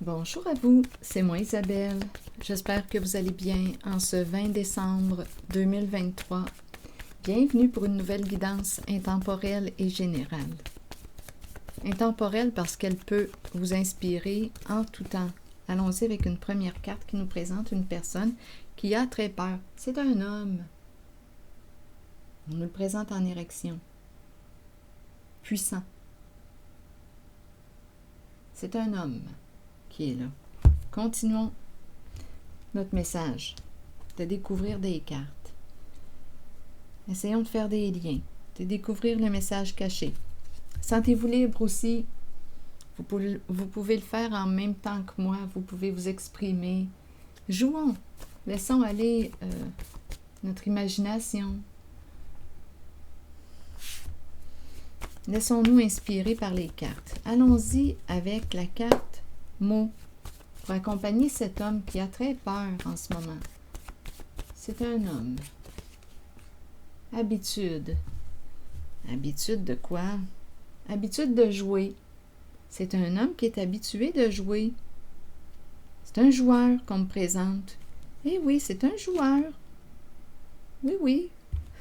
Bonjour à vous, c'est moi Isabelle. J'espère que vous allez bien en ce 20 décembre 2023. Bienvenue pour une nouvelle guidance intemporelle et générale. Intemporelle parce qu'elle peut vous inspirer en tout temps. Allons-y avec une première carte qui nous présente une personne qui a très peur. C'est un homme. On nous le présente en érection. Puissant. C'est un homme qui est là. Continuons notre message, de découvrir des cartes. Essayons de faire des liens, de découvrir le message caché. Sentez-vous libre aussi. Vous pouvez le faire en même temps que moi. Vous pouvez vous exprimer. Jouons. Laissons aller notre imagination. Laissons-nous inspirer par les cartes. Allons-y avec la carte mots pour accompagner cet homme qui a très peur en ce moment. C'est un homme. Habitude. Habitude de quoi? Habitude de jouer. C'est un homme qui est habitué de jouer. C'est un joueur qu'on me présente. Eh oui, c'est un joueur. Oui,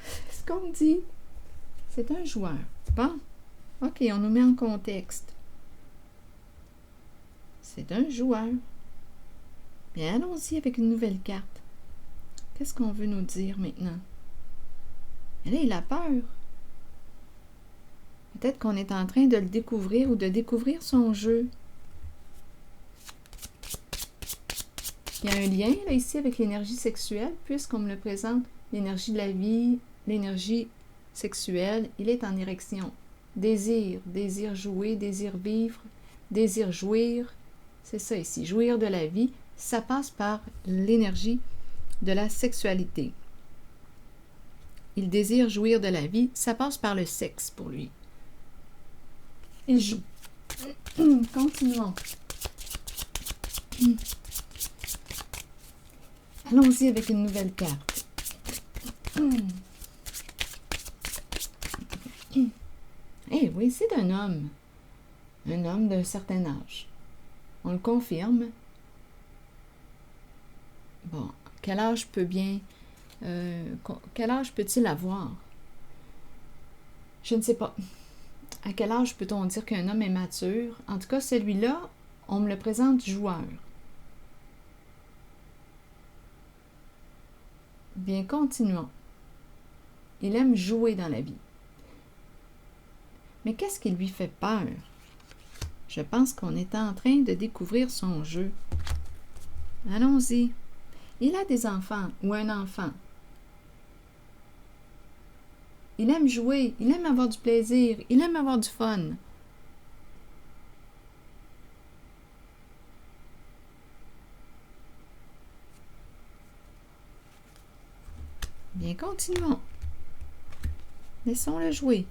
c'est ce qu'on me dit. C'est un joueur. Bon, ok, on nous met en contexte. C'est un joueur. Bien, allons-y avec une nouvelle carte. Qu'est-ce qu'on veut nous dire maintenant? Et là, il a peur. Peut-être qu'on est en train de le découvrir ou de découvrir son jeu. Il y a un lien là, ici avec l'énergie sexuelle, puisqu'on me le présente, l'énergie de la vie, l'énergie sexuelle, il est en érection. Désir, désir jouer, désir vivre, désir jouir. C'est ça ici, jouir de la vie, ça passe par l'énergie de la sexualité. Il désire jouir de la vie, ça passe par le sexe pour lui. Il joue. Continuons. Allons-y avec une nouvelle carte. Eh oui, c'est un homme. Un homme d'un certain âge. On le confirme. Bon, quel âge quel âge peut-il avoir? Je ne sais pas. À quel âge peut-on dire qu'un homme est mature? En tout cas, celui-là, on me le présente joueur. Bien, continuons. Il aime jouer dans la vie. Mais qu'est-ce qui lui fait peur? Je pense qu'on est en train de découvrir son jeu. Allons-y. Il a des enfants ou un enfant. Il aime jouer, il aime avoir du plaisir, il aime avoir du fun. Bien, continuons. Laissons-le jouer.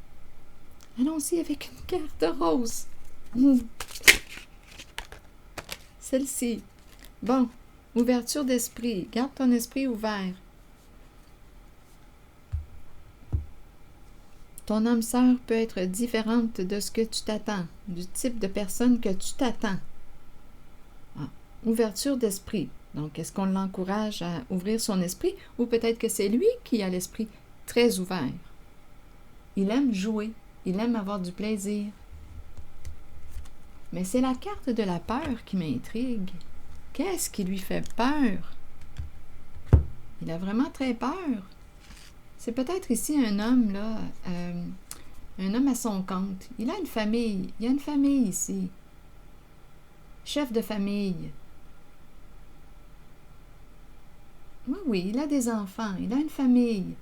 Allons-y avec une carte rose. Celle-ci. Bon, ouverture d'esprit. Garde ton esprit ouvert. Ton âme sœur peut être différente de ce que tu t'attends, du type de personne que tu t'attends. Ah, ouverture d'esprit. Donc, est-ce qu'on l'encourage à ouvrir son esprit ou peut-être que c'est lui qui a l'esprit très ouvert? Il aime jouer, il aime avoir du plaisir. Mais c'est la carte de la peur qui m'intrigue. Qu'est-ce qui lui fait peur? Il a vraiment très peur. C'est peut-être ici un homme, là, un homme à son compte. Il a une famille. Il y a une famille ici. Chef de famille. Oui, il a des enfants. Il a une famille.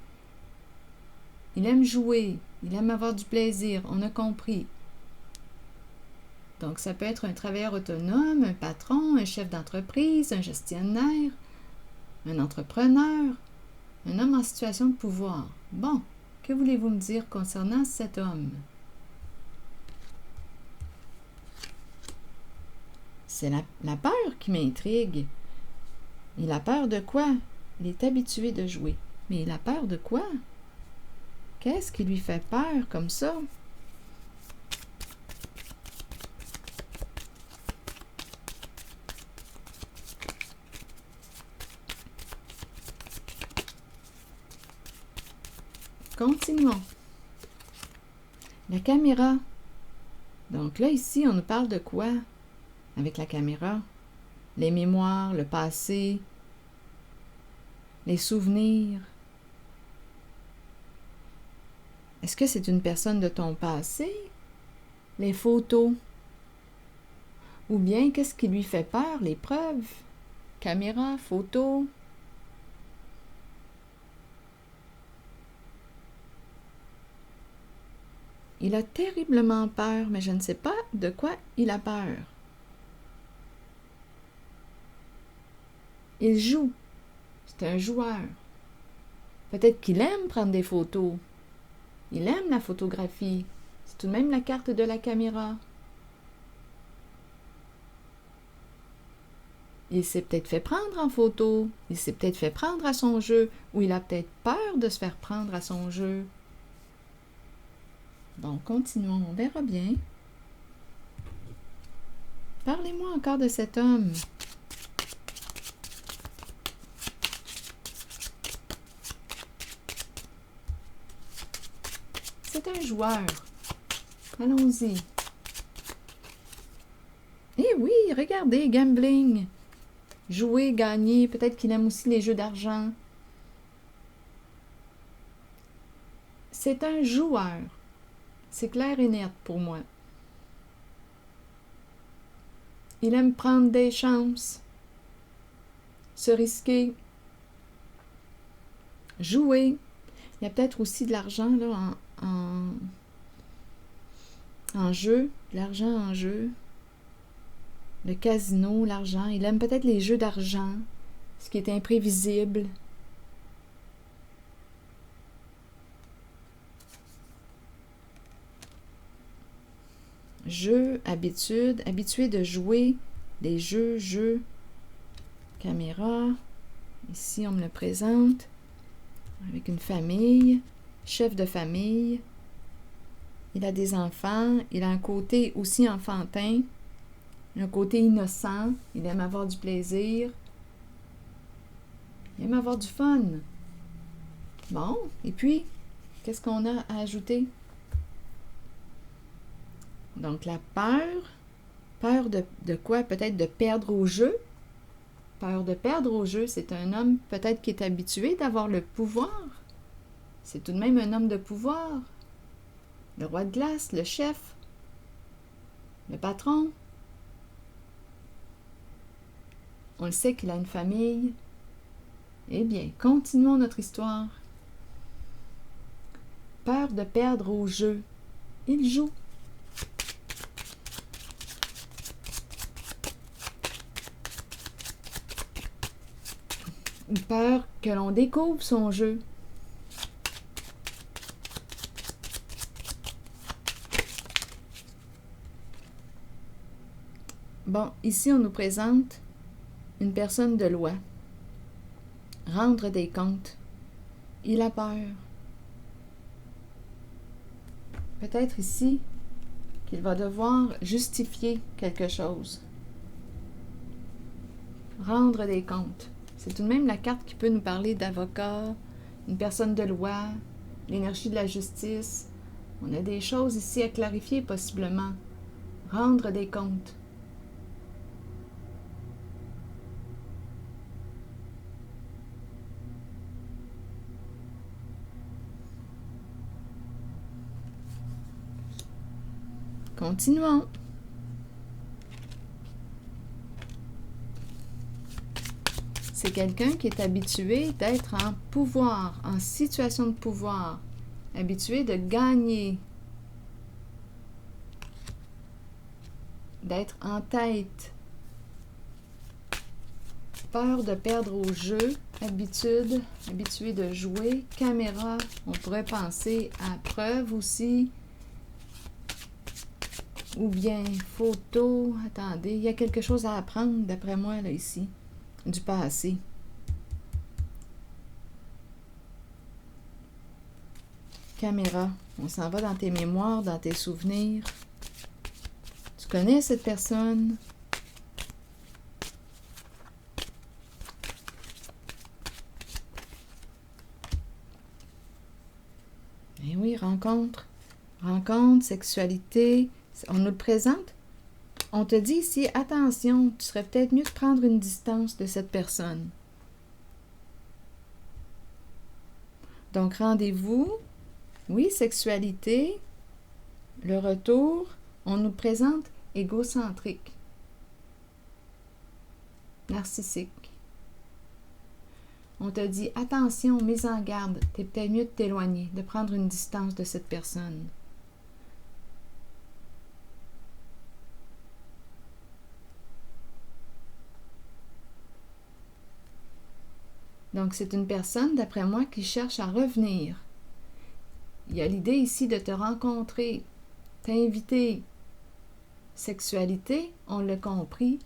Il aime jouer. Il aime avoir du plaisir. On a compris. Donc, ça peut être un travailleur autonome, un patron, un chef d'entreprise, un gestionnaire, un entrepreneur, un homme en situation de pouvoir. Bon, que voulez-vous me dire concernant cet homme? C'est la peur qui m'intrigue. Il a peur de quoi? Il est habitué de jouer. Mais il a peur de quoi? Qu'est-ce qui lui fait peur comme ça? Continuons. La caméra. Donc là, ici, on nous parle de quoi avec la caméra? Les mémoires, le passé, les souvenirs. Est-ce que c'est une personne de ton passé? Les photos? Ou bien, qu'est-ce qui lui fait peur? Les preuves? Caméra, photo? Il a terriblement peur, mais je ne sais pas de quoi il a peur. Il joue. C'est un joueur. Peut-être qu'il aime prendre des photos. Il aime la photographie. C'est tout de même la carte de la caméra. Il s'est peut-être fait prendre en photo. Il s'est peut-être fait prendre à son jeu. Ou il a peut-être peur de se faire prendre à son jeu. Bon, continuons, on verra bien. Parlez-moi encore de cet homme. C'est un joueur. Allons-y. Eh oui, regardez, gambling. Jouer, gagner, peut-être qu'il aime aussi les jeux d'argent. C'est un joueur. C'est clair et net pour moi. Il aime prendre des chances, se risquer, jouer. Il y a peut-être aussi de l'argent là en jeu, de l'argent en jeu. Le casino, l'argent. Il aime peut-être les jeux d'argent, ce qui est imprévisible. Jeu, habitude, habitué de jouer des jeux, caméra. Ici, on me le présente avec une famille, chef de famille. Il a des enfants, il a un côté aussi enfantin, un côté innocent, il aime avoir du plaisir, il aime avoir du fun. Bon, et puis, qu'est-ce qu'on a à ajouter? Donc, la peur de quoi? Peut-être de perdre au jeu. Peur de perdre au jeu, c'est un homme peut-être qui est habitué d'avoir le pouvoir. C'est tout de même un homme de pouvoir. Le roi de glace, le chef, le patron. On le sait qu'il a une famille. Eh bien, continuons notre histoire. Peur de perdre au jeu. Il joue. Ou peur que l'on découvre son jeu. Bon, ici on nous présente une personne de loi. Rendre des comptes. Il a peur. Peut-être ici qu'il va devoir justifier quelque chose. Rendre des comptes. C'est tout de même la carte qui peut nous parler d'avocat, une personne de loi, l'énergie de la justice. On a des choses ici à clarifier possiblement. Rendre des comptes. Continuons. C'est quelqu'un qui est habitué d'être en pouvoir, en situation de pouvoir, habitué de gagner, d'être en tête, peur de perdre au jeu, habitué de jouer, caméra, on pourrait penser à preuve aussi, ou bien photo, attendez, il y a quelque chose à apprendre d'après moi là ici, du passé. Caméra, on s'en va dans tes mémoires, dans tes souvenirs. Tu connais cette personne? oui, rencontre, sexualité, on nous le présente. On te dit ici, attention, tu serais peut-être mieux de prendre une distance de cette personne. Donc, rendez-vous, oui, sexualité, le retour, on nous présente égocentrique, narcissique. On te dit, attention, mise en garde, t'es peut-être mieux de t'éloigner, de prendre une distance de cette personne. Donc, c'est une personne, d'après moi, qui cherche à revenir. Il y a l'idée ici de te rencontrer, t'inviter. Sexualité, on l'a compris.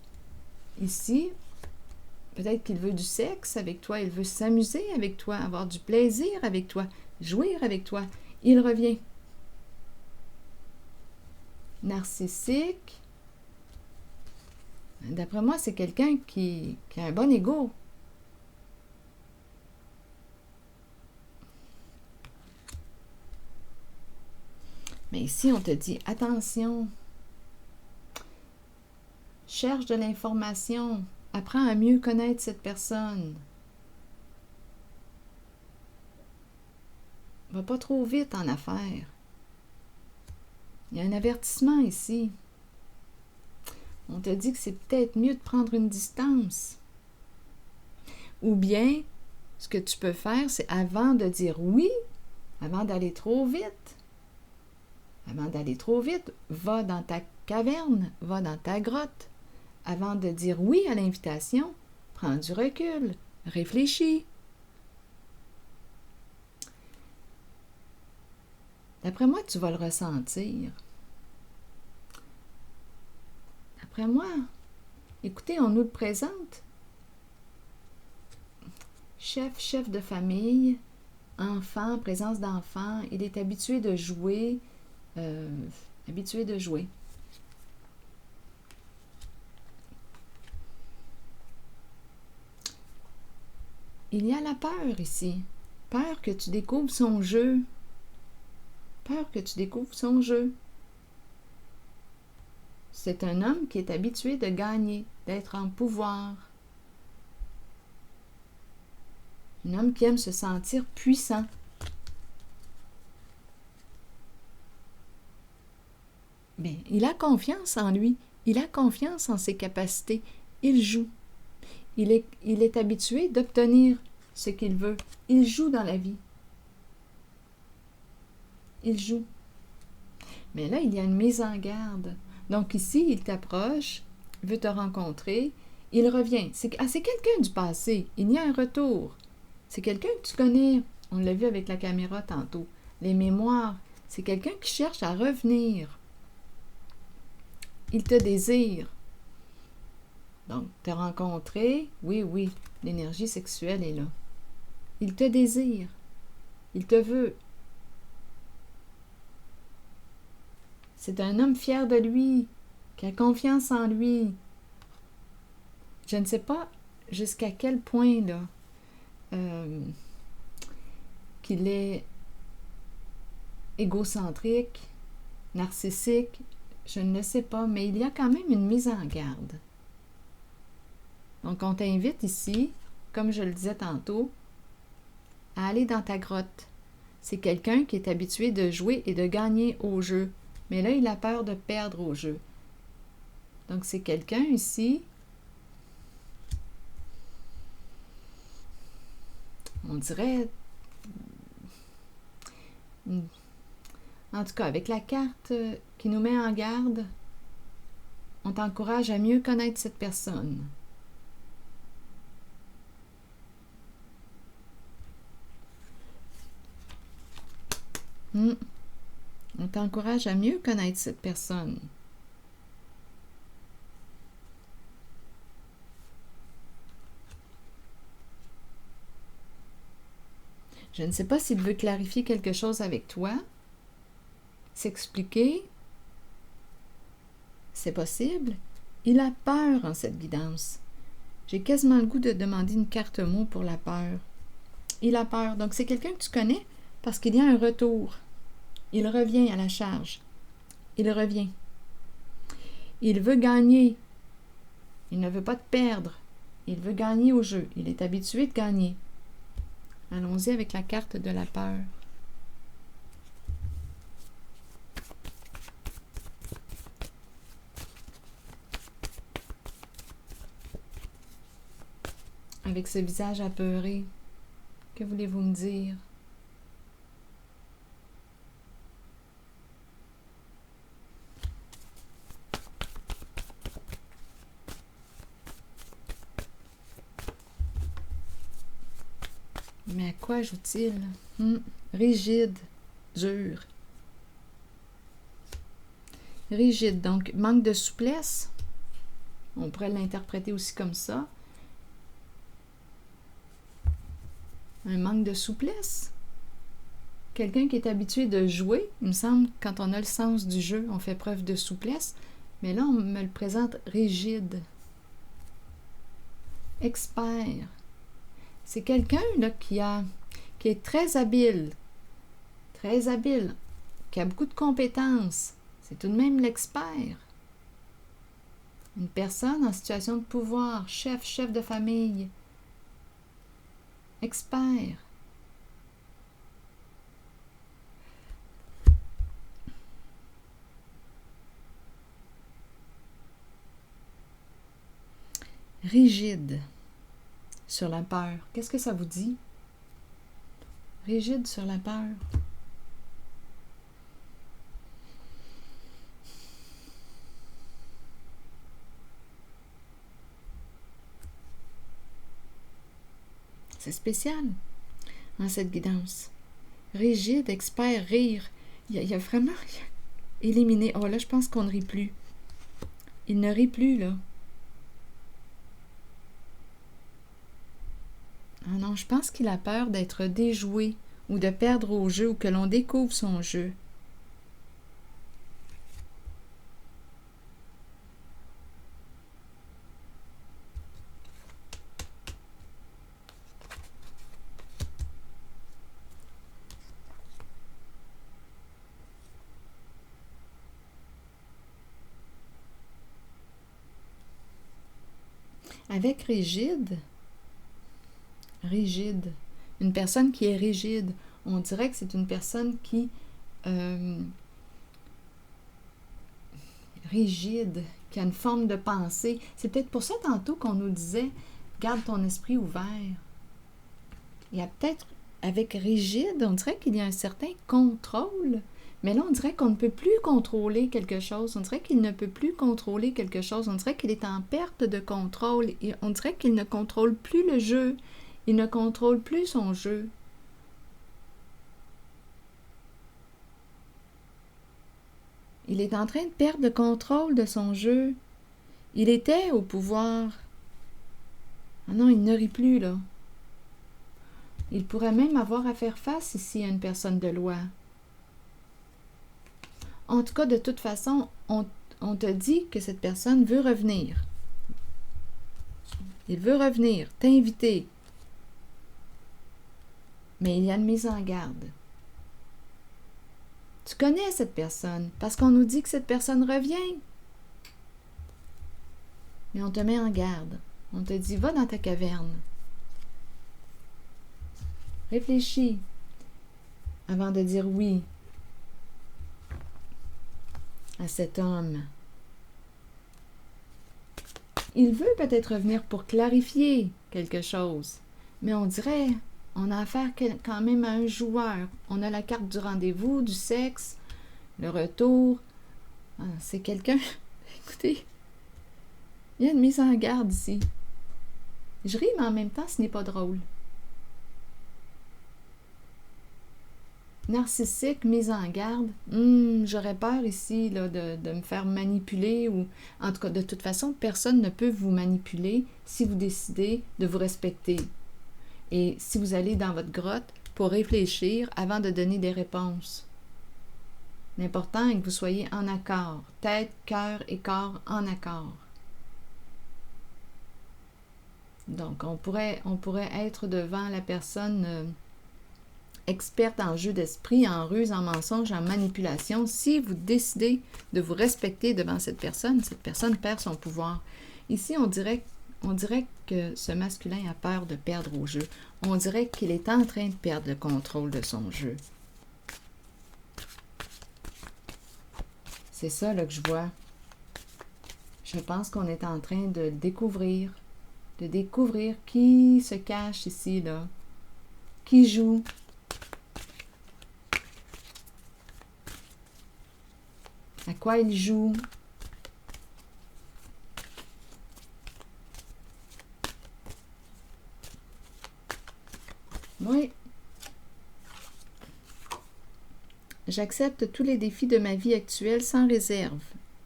Ici, peut-être qu'il veut du sexe avec toi, il veut s'amuser avec toi, avoir du plaisir avec toi, jouir avec toi. Il revient. Narcissique. D'après moi, c'est quelqu'un qui a un bon ego. Mais ici, on te dit, attention, cherche de l'information, apprends à mieux connaître cette personne. Va pas trop vite en affaires. Il y a un avertissement ici. On te dit que c'est peut-être mieux de prendre une distance. Ou bien, ce que tu peux faire, c'est avant de dire oui, avant d'aller trop vite, va dans ta caverne, va dans ta grotte. Avant de dire oui à l'invitation, prends du recul, réfléchis. D'après moi, tu vas le ressentir. D'après moi, écoutez, on nous le présente. Chef de famille, enfant, présence d'enfant, il est habitué de jouer. Il y a la peur ici. Peur que tu découvres son jeu. C'est un homme qui est habitué de gagner, d'être en pouvoir. Un homme qui aime se sentir puissant. Bien, il a confiance en lui, il a confiance en ses capacités, il joue. Il est habitué d'obtenir ce qu'il veut. Il joue dans la vie. Il joue. Mais là, il y a une mise en garde. Donc ici, il t'approche, veut te rencontrer, il revient. C'est quelqu'un du passé. Il y a un retour. C'est quelqu'un que tu connais. On l'a vu avec la caméra tantôt. Les mémoires. C'est quelqu'un qui cherche à revenir. Il te désire. Donc, te rencontrer, oui, l'énergie sexuelle est là. Il te désire. Il te veut. C'est un homme fier de lui, qui a confiance en lui. Je ne sais pas jusqu'à quel point, là, qu'il est égocentrique, narcissique, je ne le sais pas, mais il y a quand même une mise en garde. Donc, on t'invite ici, comme je le disais tantôt, à aller dans ta grotte. C'est quelqu'un qui est habitué de jouer et de gagner au jeu. Mais là, il a peur de perdre au jeu. Donc, c'est quelqu'un ici, on dirait, en tout cas, avec la carte qui nous met en garde, on t'encourage à mieux connaître cette personne. On t'encourage à mieux connaître cette personne. Je ne sais pas s'il veut clarifier quelque chose avec toi, s'expliquer. C'est possible. Il a peur en cette guidance. J'ai quasiment le goût de demander une carte mot pour la peur. Il a peur. Donc, c'est quelqu'un que tu connais parce qu'il y a un retour. Il revient à la charge. Il revient. Il veut gagner. Il ne veut pas te perdre. Il veut gagner au jeu. Il est habitué de gagner. Allons-y avec la carte de la peur. Avec ce visage apeuré, que voulez-vous me dire? Mais à quoi joue-t-il? Rigide, dur. Rigide, donc manque de souplesse. On pourrait l'interpréter aussi comme ça. Un manque de souplesse. Quelqu'un qui est habitué de jouer, il me semble, quand on a le sens du jeu, on fait preuve de souplesse. Mais là, on me le présente rigide. Expert. C'est quelqu'un là qui est très habile, qui a beaucoup de compétences. C'est tout de même l'expert. Une personne en situation de pouvoir, chef de famille. Expert. Rigide sur la peur. Qu'est-ce que ça vous dit? Rigide sur la peur. C'est spécial, en cette guidance. Rigide, expert, rire. Il y a vraiment éliminé. Oh là, je pense qu'on ne rit plus. Il ne rit plus, là. Ah non, je pense qu'il a peur d'être déjoué ou de perdre au jeu ou que l'on découvre son jeu. Avec rigide, une personne qui est rigide, on dirait que c'est une personne qui rigide, qui a une forme de pensée. C'est peut-être pour ça tantôt qu'on nous disait garde ton esprit ouvert. Il y a peut-être, avec rigide, on dirait qu'il y a un certain contrôle. Mais là, on dirait qu'on ne peut plus contrôler quelque chose. On dirait qu'il ne peut plus contrôler quelque chose. On dirait qu'il est en perte de contrôle. Et on dirait qu'il ne contrôle plus le jeu. Il ne contrôle plus son jeu. Il est en train de perdre le contrôle de son jeu. Il était au pouvoir. Ah non, il ne rit plus, là. Il pourrait même avoir à faire face ici à une personne de loi. En tout cas, de toute façon, on te dit que cette personne veut revenir. Il veut revenir, t'inviter. Mais il y a une mise en garde. Tu connais cette personne parce qu'on nous dit que cette personne revient. Mais on te met en garde. On te dit, va dans ta caverne. Réfléchis avant de dire oui à cet homme. Il veut peut-être revenir pour clarifier quelque chose, mais on dirait, on a affaire quand même à un joueur. On a la carte du rendez-vous, du sexe, le retour. Ah, c'est quelqu'un... Écoutez, il y a une mise en garde ici. Je ris, mais en même temps, ce n'est pas drôle. Narcissique, mise en garde. J'aurais peur ici là, de me faire manipuler ou... En tout cas, de toute façon, personne ne peut vous manipuler si vous décidez de vous respecter. Et si vous allez dans votre grotte pour réfléchir avant de donner des réponses. L'important est que vous soyez en accord. Tête, cœur et corps en accord. Donc, on pourrait être devant la personne experte en jeu d'esprit, en ruse, en mensonge, en manipulation, si vous décidez de vous respecter devant cette personne perd son pouvoir. Ici, on dirait que ce masculin a peur de perdre au jeu. On dirait qu'il est en train de perdre le contrôle de son jeu. C'est ça là, que je vois. Je pense qu'on est en train de découvrir qui se cache ici, là, qui joue. À quoi il joue? Oui. J'accepte tous les défis de ma vie actuelle sans réserve.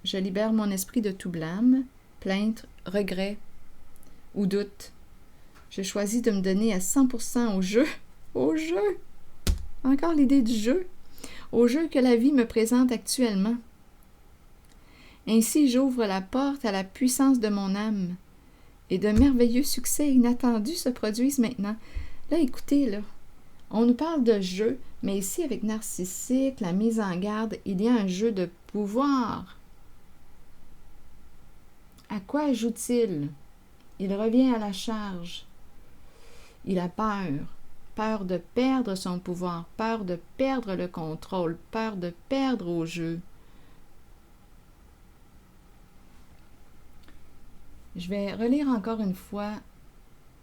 Je libère mon esprit de tout blâme, plainte, regret ou doute. Je choisis de me donner à 100% au jeu. Au jeu! Encore l'idée du jeu. Au jeu que la vie me présente actuellement. Ainsi, j'ouvre la porte à la puissance de mon âme. Et de merveilleux succès inattendus se produisent maintenant. Là, écoutez, là, on nous parle de jeu, mais ici, avec narcissique, la mise en garde, il y a un jeu de pouvoir. À quoi joue-t-il? Il revient à la charge. Il a peur. Peur de perdre son pouvoir, peur de perdre le contrôle, peur de perdre au jeu. Je vais relire encore une fois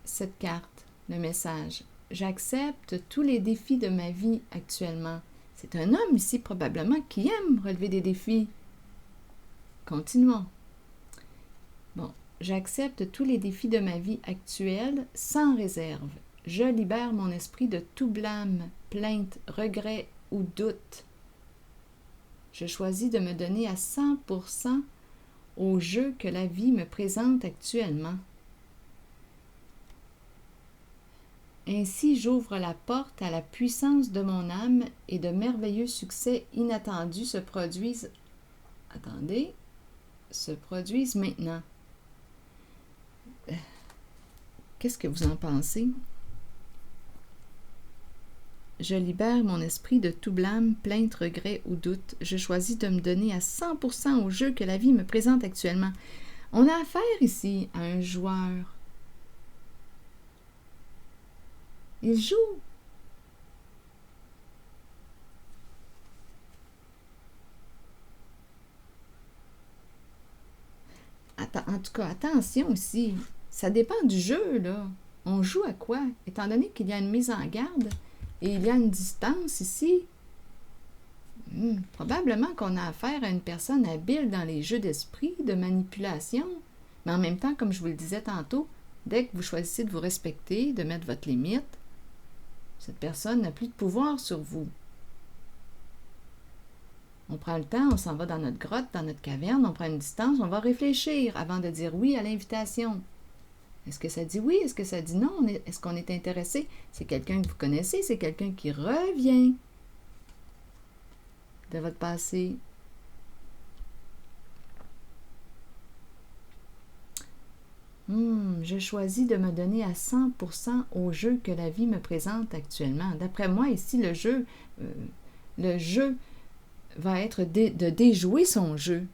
cette carte, le message. J'accepte tous les défis de ma vie actuellement. C'est un homme ici probablement qui aime relever des défis. Continuons. Bon, j'accepte tous les défis de ma vie actuelle sans réserve. Je libère mon esprit de tout blâme, plainte, regret ou doute. Je choisis de me donner à 100% au jeu que la vie me présente actuellement. Ainsi, j'ouvre la porte à la puissance de mon âme et de merveilleux succès inattendus se produisent maintenant. Qu'est-ce que vous en pensez? Je libère mon esprit de tout blâme, plainte, regret ou doute. Je choisis de me donner à 100% au jeu que la vie me présente actuellement. On a affaire ici à un joueur. Il joue. En tout cas, attention ici. Ça dépend du jeu, là. On joue à quoi? Étant donné qu'il y a une mise en garde et il y a une distance ici, probablement qu'on a affaire à une personne habile dans les jeux d'esprit, de manipulation. Mais en même temps, comme je vous le disais tantôt, dès que vous choisissez de vous respecter, de mettre votre limite, cette personne n'a plus de pouvoir sur vous. On prend le temps, on s'en va dans notre grotte, dans notre caverne, on prend une distance, on va réfléchir avant de dire oui à l'invitation. Est-ce que ça dit oui? Est-ce que ça dit non? Est-ce qu'on est intéressé? C'est quelqu'un que vous connaissez, c'est quelqu'un qui revient de votre passé. Je choisis de me donner à 100% au jeu que la vie me présente actuellement. D'après moi, ici, le jeu va être de déjouer son jeu.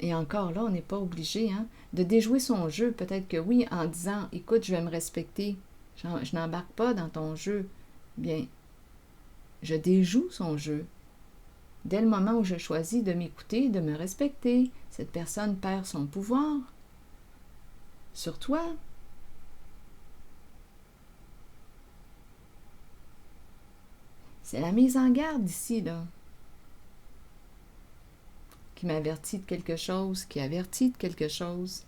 Et encore là, on n'est pas obligé de déjouer son jeu. Peut-être que oui, en disant « Écoute, je vais me respecter. Je n'embarque pas dans ton jeu. » Bien, je déjoue son jeu. Dès le moment où je choisis de m'écouter, de me respecter, cette personne perd son pouvoir sur toi. C'est la mise en garde ici, là, qui m'avertit de quelque chose, qui avertit de quelque chose.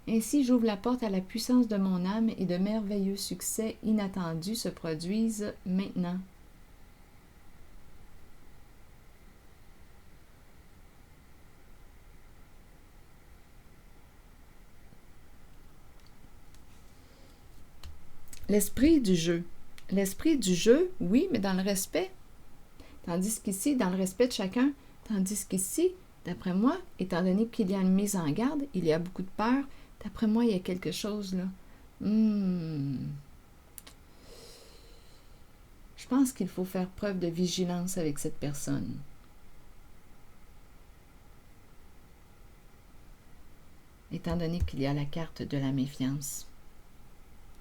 Ainsi, j'ouvre la porte à la puissance de mon âme et de merveilleux succès inattendus se produisent maintenant. L'esprit du jeu. L'esprit du jeu, oui, mais dans le respect. Tandis qu'ici, dans le respect de chacun, tandis qu'ici, D'après moi, étant donné qu'il y a une mise en garde, il y a beaucoup de peur, d'après moi, il y a quelque chose là. Je pense qu'il faut faire preuve de vigilance avec cette personne. Étant donné qu'il y a la carte de la méfiance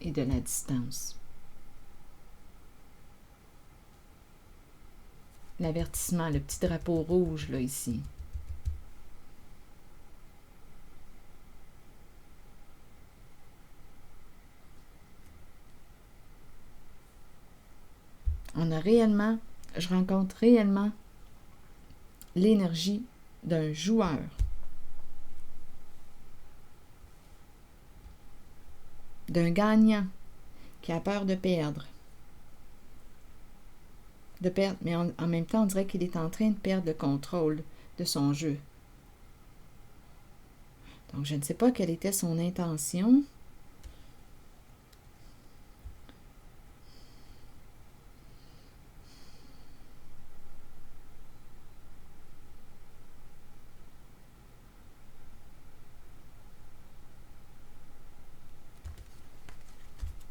et de la distance. L'avertissement, le petit drapeau rouge, là, ici. Je rencontre réellement l'énergie d'un joueur. D'un gagnant qui a peur de perdre. Mais en même temps, on dirait qu'il est en train de perdre le contrôle de son jeu. Donc, je ne sais pas quelle était son intention.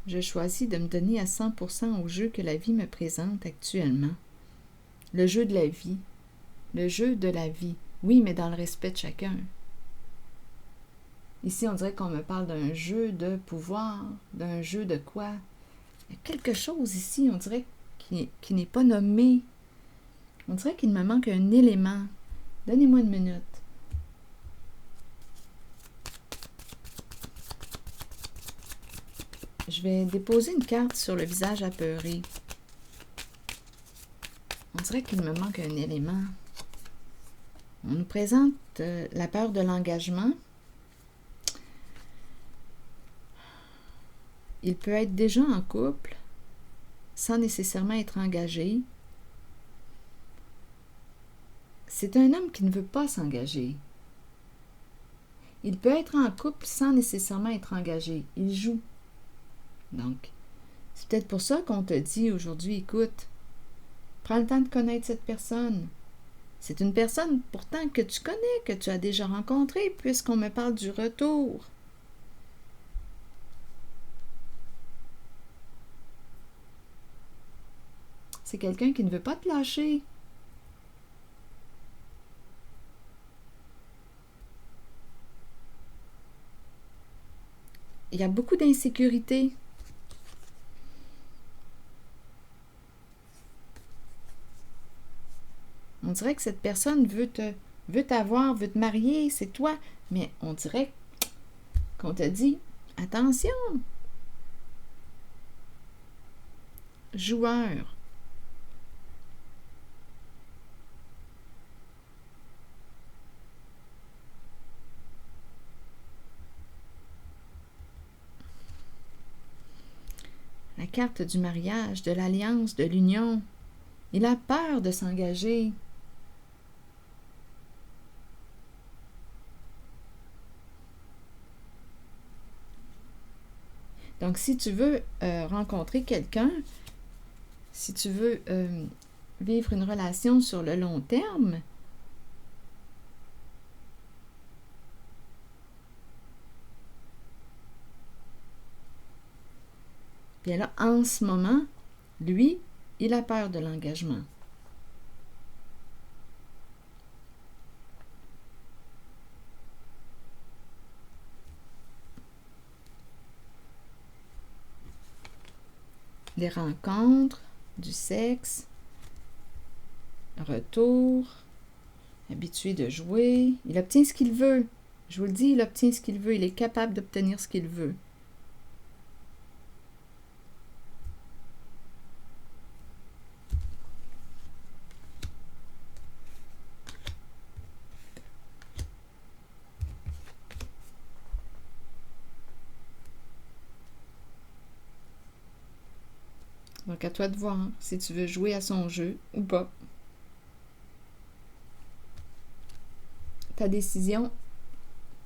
Je choisis de me donner à 100% au jeu que la vie me présente actuellement. Le jeu de la vie. Le jeu de la vie. Oui, mais dans le respect de chacun. Ici, on dirait qu'on me parle d'un jeu de pouvoir, d'un jeu de quoi? Il y a quelque chose ici, on dirait, qui n'est pas nommé. On dirait qu'il me manque un élément. Donnez-moi une minute. Je vais déposer une carte sur le visage apeuré. On dirait qu'il me manque un élément. On nous présente la peur de l'engagement. Il peut être déjà en couple, sans nécessairement être engagé. C'est un homme qui ne veut pas s'engager. Il peut être en couple sans nécessairement être engagé. Il joue. Donc, c'est peut-être pour ça qu'on te dit aujourd'hui, écoute, prends le temps de connaître cette personne. C'est une personne pourtant que tu connais, que tu as déjà rencontrée, puisqu'on me parle du retour. C'est quelqu'un qui ne veut pas te lâcher. Il y a beaucoup d'insécurité. On dirait que cette personne veut t'avoir, veut te marier, c'est toi. Mais on dirait qu'on te dit, attention, joueur. La carte du mariage, de l'alliance, de l'union. Il a peur de s'engager. Donc, si tu veux rencontrer quelqu'un, si tu veux vivre une relation sur le long terme, bien là, en ce moment, lui, il a peur de l'engagement. Les rencontres, du sexe, retour, habitué de jouer. Il obtient ce qu'il veut. Je vous le dis, il obtient ce qu'il veut. Il est capable d'obtenir ce qu'il veut. Donc, à toi de voir si tu veux jouer à son jeu ou pas. Ta décision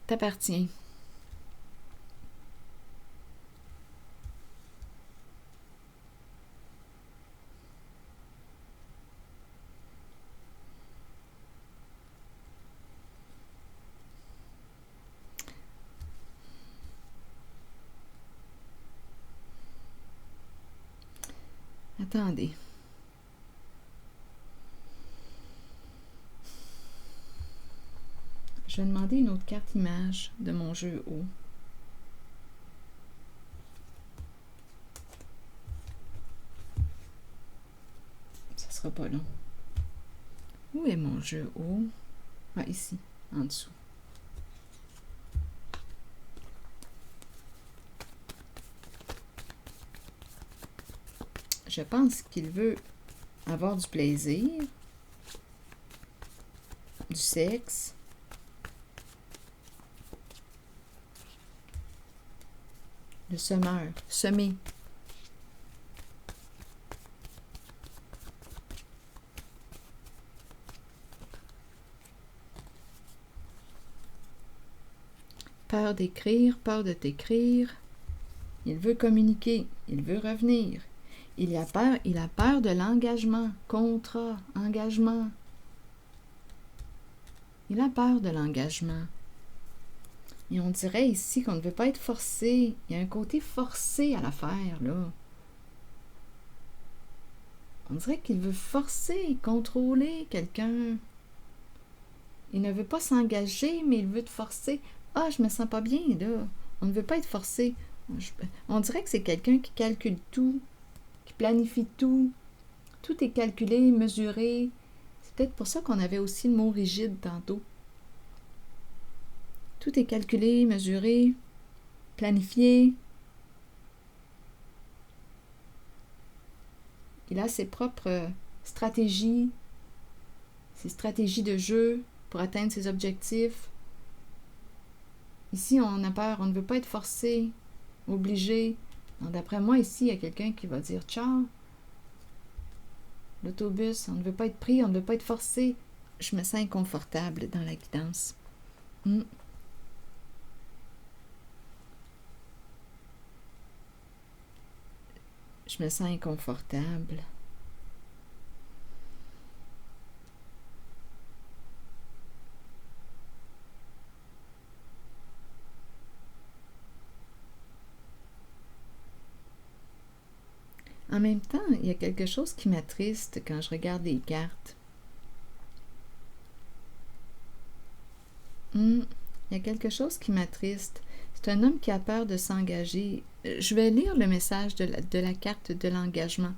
t'appartient. Attendez. Je vais demander une autre carte image de mon jeu haut. Ça sera pas long. Où est mon jeu haut? Ah, ici, en dessous. Je pense qu'il veut avoir du plaisir, du sexe, le semeur, semer. Peur d'écrire, peur de t'écrire. Il veut communiquer, il veut revenir. Il a peur de l'engagement, contrat, engagement. Il a peur de l'engagement. Et on dirait ici qu'on ne veut pas être forcé. Il y a un côté forcé à l'affaire, là. On dirait qu'il veut forcer, contrôler quelqu'un. Il ne veut pas s'engager, mais il veut te forcer. Ah, je me sens pas bien, là. On ne veut pas être forcé. On dirait que c'est quelqu'un qui calcule tout, qui planifie tout. Tout est calculé, mesuré. C'est peut-être pour ça qu'on avait aussi le mot rigide tantôt. Tout est calculé, mesuré, planifié. Il a ses propres stratégies, ses stratégies de jeu pour atteindre ses objectifs. Ici, on a peur, on ne veut pas être forcé, obligé. D'après moi, ici, il y a quelqu'un qui va dire « Ciao, l'autobus, on ne veut pas être pris, on ne veut pas être forcé. » Je me sens inconfortable dans la guidance. Je me sens inconfortable. En même temps, il y a quelque chose qui m'attriste quand je regarde les cartes. Il y a quelque chose qui m'attriste. C'est un homme qui a peur de s'engager. Je vais lire le message de la carte de l'engagement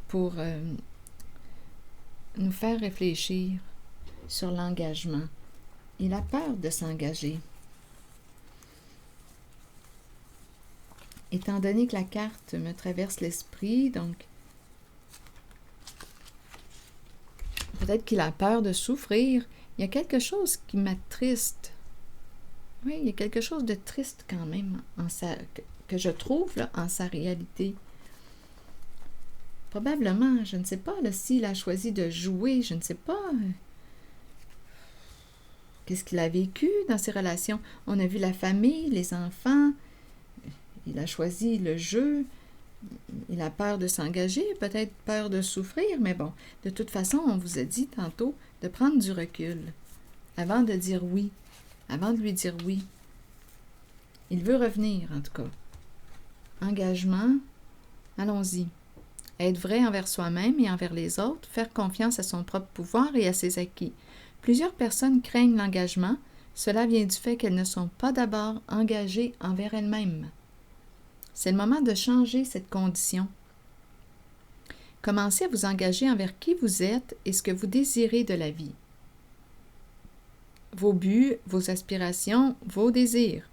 pour nous faire réfléchir sur l'engagement. Il a peur de s'engager. Étant donné que la carte me traverse l'esprit, donc peut-être qu'il a peur de souffrir. Il y a quelque chose qui m'attriste. Oui, il y a quelque chose de triste quand même que je trouve là, en sa réalité. Probablement, je ne sais pas s'il a choisi de jouer, je ne sais pas. Qu'est-ce qu'il a vécu dans ses relations? On a vu la famille, les enfants. Il a choisi le jeu. Il a peur de s'engager, peut-être peur de souffrir, mais bon, de toute façon, on vous a dit tantôt de prendre du recul avant de dire oui, avant de lui dire oui. Il veut revenir, en tout cas. Engagement, allons-y. Être vrai envers soi-même et envers les autres, faire confiance à son propre pouvoir et à ses acquis. Plusieurs personnes craignent l'engagement. Cela vient du fait qu'elles ne sont pas d'abord engagées envers elles-mêmes. C'est le moment de changer cette condition. Commencez à vous engager envers qui vous êtes et ce que vous désirez de la vie. Vos buts, vos aspirations, vos désirs.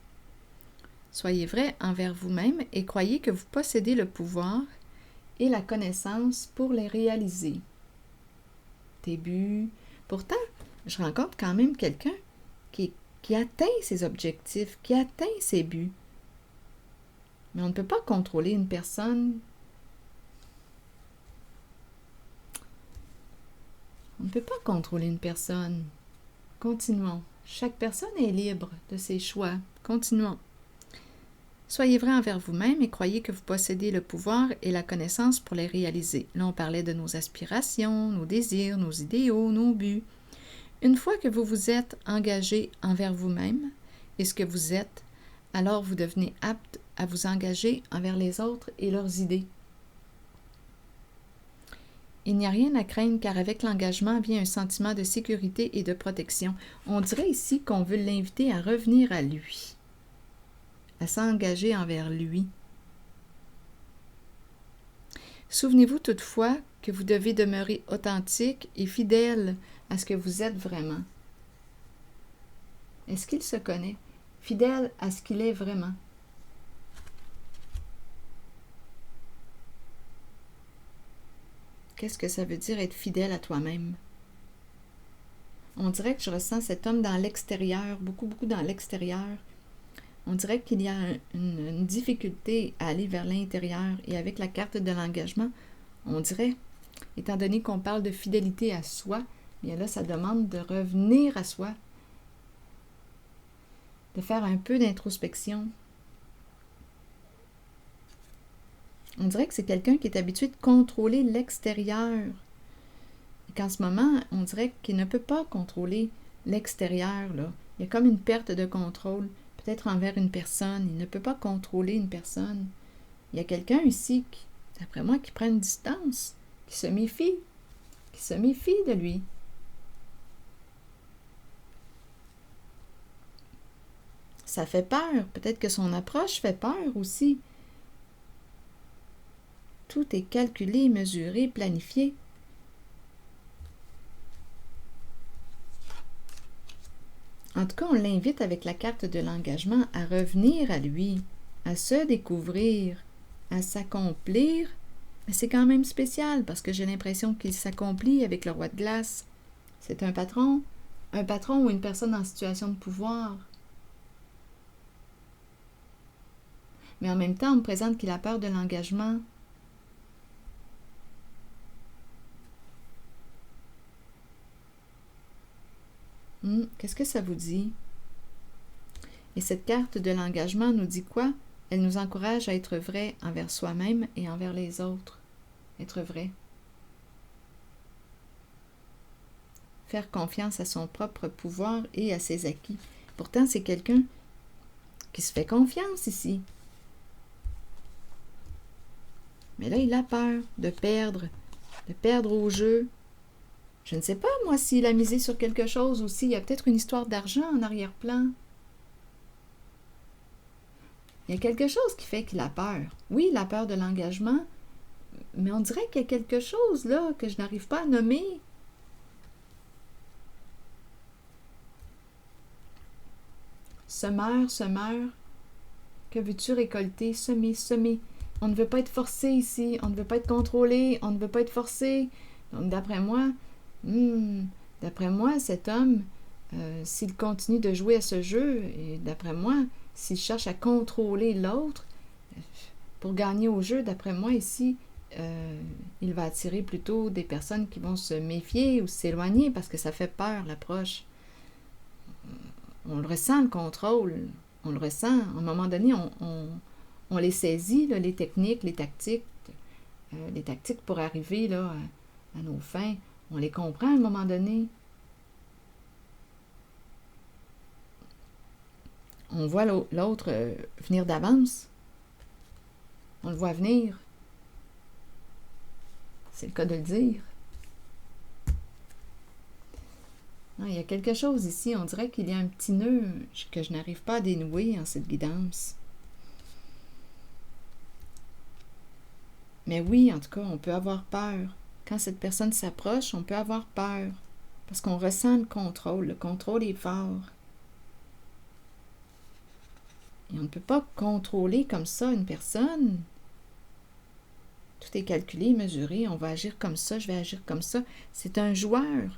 Soyez vrai envers vous-même et croyez que vous possédez le pouvoir et la connaissance pour les réaliser. Tes buts. Pourtant, je rencontre quand même quelqu'un qui atteint ses objectifs, qui atteint ses buts. Mais on ne peut pas contrôler une personne. On ne peut pas contrôler une personne. Continuons. Chaque personne est libre de ses choix. Continuons. Soyez vrai envers vous-même et croyez que vous possédez le pouvoir et la connaissance pour les réaliser. Là, on parlait de nos aspirations, nos désirs, nos idéaux, nos buts. Une fois que vous vous êtes engagé envers vous-même et ce que vous êtes, alors vous devenez apte à vous engager envers les autres et leurs idées. Il n'y a rien à craindre car avec l'engagement vient un sentiment de sécurité et de protection. On dirait ici qu'on veut l'inviter à revenir à lui, à s'engager envers lui. Souvenez-vous toutefois que vous devez demeurer authentique et fidèle à ce que vous êtes vraiment. Est-ce qu'il se connaît? Fidèle à ce qu'il est vraiment. Qu'est-ce que ça veut dire être fidèle à toi-même? On dirait que je ressens cet homme dans l'extérieur, beaucoup dans l'extérieur. On dirait qu'il y a une difficulté à aller vers l'intérieur. Et avec la carte de l'engagement, on dirait, étant donné qu'on parle de fidélité à soi, bien là, ça demande de revenir à soi, de faire un peu d'introspection. On dirait que c'est quelqu'un qui est habitué de contrôler l'extérieur. Et qu'en ce moment, on dirait qu'il ne peut pas contrôler l'extérieur, là. Il y a comme une perte de contrôle, peut-être envers une personne. Il ne peut pas contrôler une personne. Il y a quelqu'un ici, d'après moi, qui prend une distance, qui se méfie de lui. Ça fait peur. Peut-être que son approche fait peur aussi. Tout est calculé, mesuré, planifié. En tout cas, on l'invite avec la carte de l'engagement à revenir à lui, à se découvrir, à s'accomplir. Mais c'est quand même spécial parce que j'ai l'impression qu'il s'accomplit avec le roi de glace. C'est un patron ou une personne en situation de pouvoir. Mais en même temps, on me présente qu'il a peur de l'engagement. Qu'est-ce que ça vous dit? Et cette carte de l'engagement nous dit quoi? Elle nous encourage à être vrai envers soi-même et envers les autres. Être vrai. Faire confiance à son propre pouvoir et à ses acquis. Pourtant, c'est quelqu'un qui se fait confiance ici. Mais là, il a peur de perdre au jeu. Je ne sais pas, moi, s'il a misé sur quelque chose aussi. Il y a peut-être une histoire d'argent en arrière-plan. Il y a quelque chose qui fait qu'il a peur. Oui, il a peur de l'engagement, mais on dirait qu'il y a quelque chose là que je n'arrive pas à nommer. Semeur. Que veux-tu récolter? Semer. On ne veut pas être forcé ici. On ne veut pas être contrôlé. On ne veut pas être forcé. Donc, d'après moi, cet homme, s'il continue de jouer à ce jeu, et d'après moi, s'il cherche à contrôler l'autre pour gagner au jeu, d'après moi ici, il va attirer plutôt des personnes qui vont se méfier ou s'éloigner parce que ça fait peur, l'approche. On le ressent, le contrôle. On le ressent. À un moment donné, on les saisit, là, les techniques, les tactiques pour arriver là, à nos fins. On les comprend à un moment donné. On voit l'autre venir d'avance. On le voit venir. C'est le cas de le dire. Non, il y a quelque chose ici. On dirait qu'il y a un petit nœud que je n'arrive pas à dénouer en cette guidance. Mais oui, en tout cas, on peut avoir peur. Quand cette personne s'approche, on peut avoir peur. Parce qu'on ressent le contrôle. Le contrôle est fort. Et on ne peut pas contrôler comme ça une personne. Tout est calculé, mesuré. On va agir comme ça, je vais agir comme ça. C'est un joueur.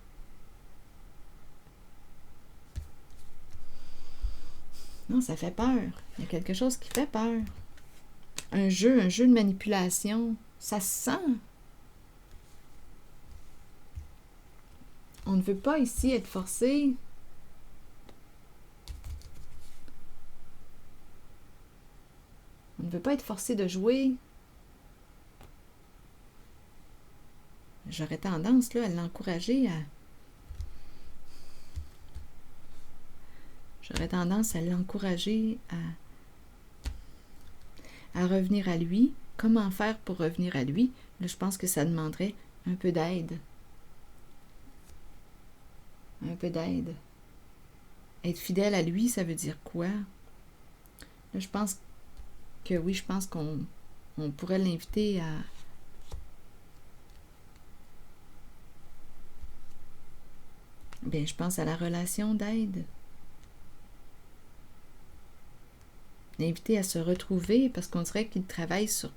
Non, ça fait peur. Il y a quelque chose qui fait peur. Un jeu de manipulation. Ça se sent. On ne veut pas ici être forcé. On ne veut pas être forcé de jouer. J'aurais tendance là, à l'encourager à... à revenir à lui. Comment faire pour revenir à lui? Là, je pense que ça demanderait Un peu d'aide. Un peu d'aide. Être fidèle à lui, ça veut dire quoi? Là, je pense que oui, je pense qu'on pourrait l'inviter à... Bien, je pense à la relation d'aide. L'inviter à se retrouver parce qu'on dirait qu'il travaille sur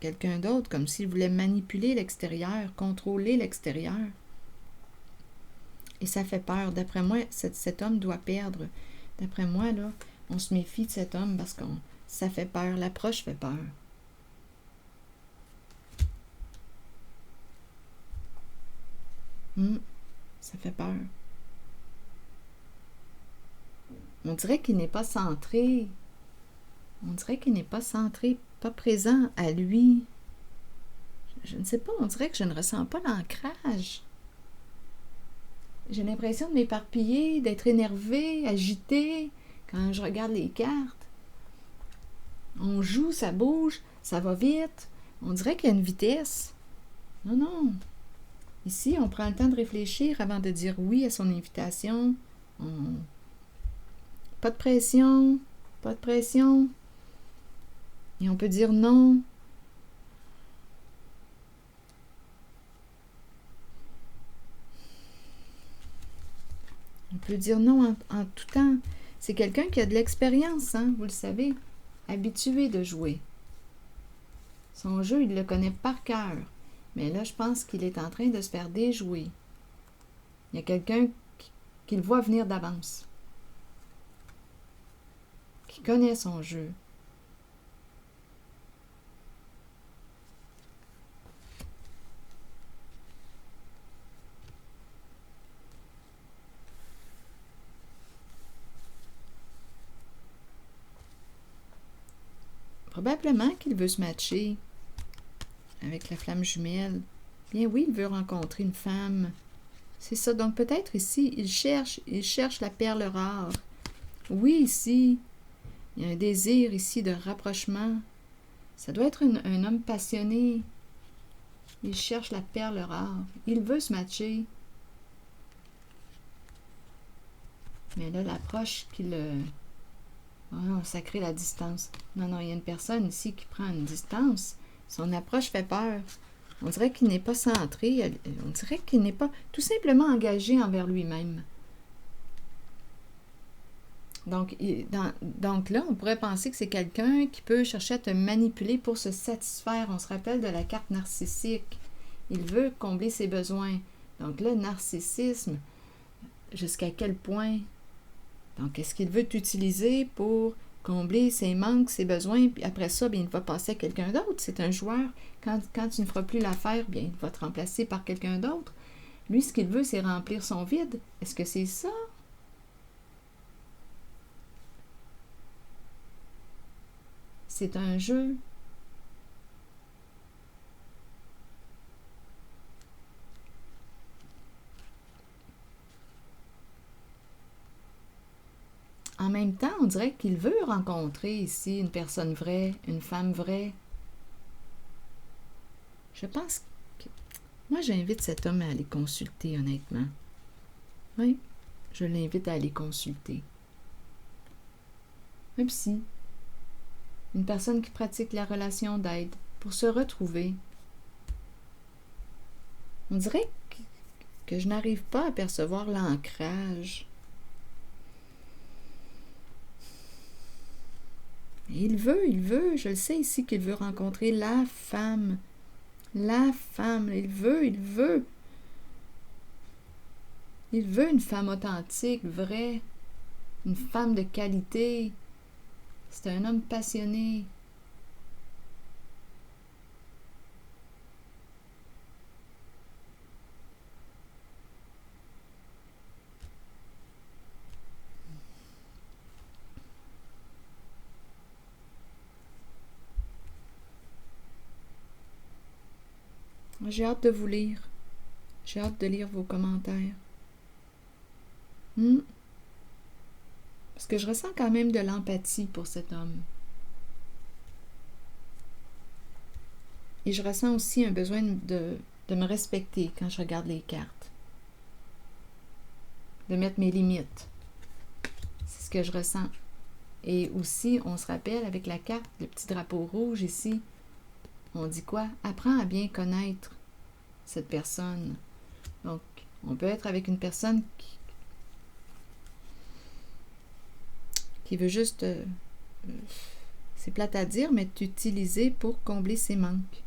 quelqu'un d'autre, comme s'il voulait manipuler l'extérieur, contrôler l'extérieur. Et ça fait peur. D'après moi, cet homme doit perdre. D'après moi, là, on se méfie de cet homme parce que ça fait peur. L'approche fait peur. Ça fait peur. On dirait qu'il n'est pas centré. On dirait qu'il n'est pas centré, pas présent à lui. Je ne sais pas, on dirait que je ne ressens pas l'ancrage. J'ai l'impression de m'éparpiller, d'être énervée, agitée quand je regarde les cartes. On joue, ça bouge, ça va vite. On dirait qu'il y a une vitesse. Non, non. Ici, on prend le temps de réfléchir avant de dire oui à son invitation. Pas de pression, pas de pression. Et on peut dire non. On peut dire non en tout temps. C'est quelqu'un qui a de l'expérience, hein, vous le savez, habitué de jouer. Son jeu, il le connaît par cœur. Mais là, je pense qu'il est en train de se faire déjouer. Il y a quelqu'un qui le voit venir d'avance, qui connaît son jeu. Probablement qu'il veut se matcher avec la flamme jumelle. Bien oui, il veut rencontrer une femme. C'est ça. Donc peut-être ici, il cherche la perle rare. Oui, ici, il y a un désir ici de rapprochement. Ça doit être un homme passionné. Il cherche la perle rare. Il veut se matcher. Mais là, l'approche qu'il... Oh non, ça crée la distance. Non, non, il y a une personne ici qui prend une distance. Son approche fait peur. On dirait qu'il n'est pas centré. On dirait qu'il n'est pas tout simplement engagé envers lui-même. Donc là, on pourrait penser que c'est quelqu'un qui peut chercher à te manipuler pour se satisfaire. On se rappelle de la carte narcissique. Il veut combler ses besoins. Donc là, narcissisme, jusqu'à quel point? Donc, est-ce qu'il veut t'utiliser pour combler ses manques, ses besoins, puis après ça, bien, il va passer à quelqu'un d'autre. C'est un joueur. Quand tu ne feras plus l'affaire, bien, il va te remplacer par quelqu'un d'autre. Lui, ce qu'il veut, c'est remplir son vide. Est-ce que c'est ça? C'est un jeu. En même temps, on dirait qu'il veut rencontrer ici une personne vraie, une femme vraie. Je pense que... Moi, j'invite cet homme à aller consulter, honnêtement. Oui, je l'invite à aller consulter. Un psy. Une personne qui pratique la relation d'aide pour se retrouver. On dirait que je n'arrive pas à percevoir l'ancrage. Il veut, je le sais ici qu'il veut rencontrer la femme. La femme, il veut. Il veut une femme authentique, vraie, une femme de qualité. C'est un homme passionné. J'ai hâte de vous lire. J'ai hâte de lire vos commentaires. Parce que je ressens quand même de l'empathie pour cet homme. Et je ressens aussi un besoin de de me respecter quand je regarde les cartes, de mettre mes limites. C'est ce que je ressens. Et aussi, on se rappelle avec la carte, le petit drapeau rouge ici, on dit quoi? Apprends à bien connaître cette personne. Donc, on peut être avec une personne qui veut juste, c'est plate à dire, mais t'utiliser pour combler ses manques.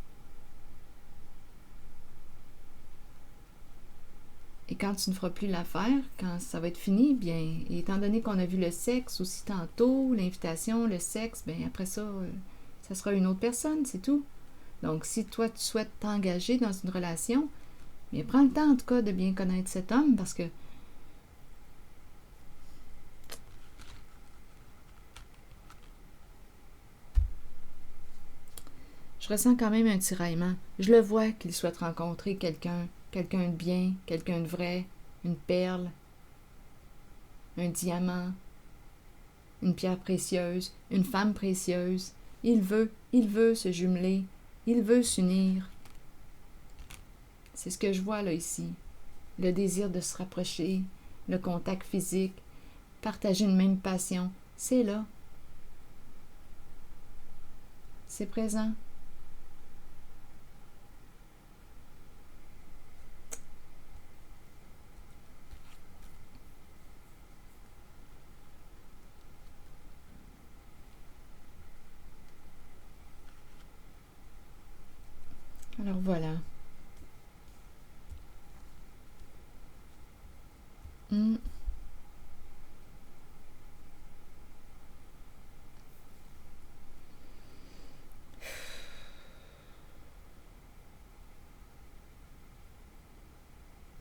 Et quand tu ne feras plus l'affaire, quand ça va être fini, bien, étant donné qu'on a vu le sexe aussi tantôt, l'invitation, le sexe, bien après ça, ça sera une autre personne, c'est tout. Donc, si toi, tu souhaites t'engager dans une relation, bien, prends le temps, en tout cas, de bien connaître cet homme, parce que je ressens quand même un tiraillement. Je le vois qu'il souhaite rencontrer quelqu'un de bien, quelqu'un de vrai, une perle, un diamant, une pierre précieuse, une femme précieuse. Il veut se jumeler, il veut s'unir. C'est ce que je vois là ici. Le désir de se rapprocher, le contact physique, partager une même passion, c'est là. C'est présent. Alors voilà. Mm.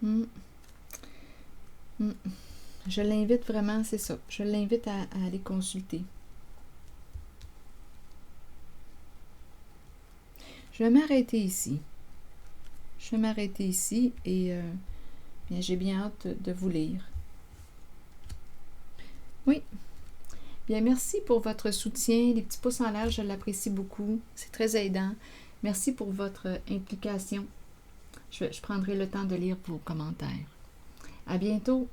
Mm. Mm. Je l'invite vraiment, c'est ça. Je l'invite à aller consulter. Je vais m'arrêter ici. Je vais m'arrêter ici et bien, j'ai bien hâte de vous lire. Oui. Bien, merci pour votre soutien. Les petits pouces en l'air, je l'apprécie beaucoup. C'est très aidant. Merci pour votre implication. Je prendrai le temps de lire vos commentaires. À bientôt.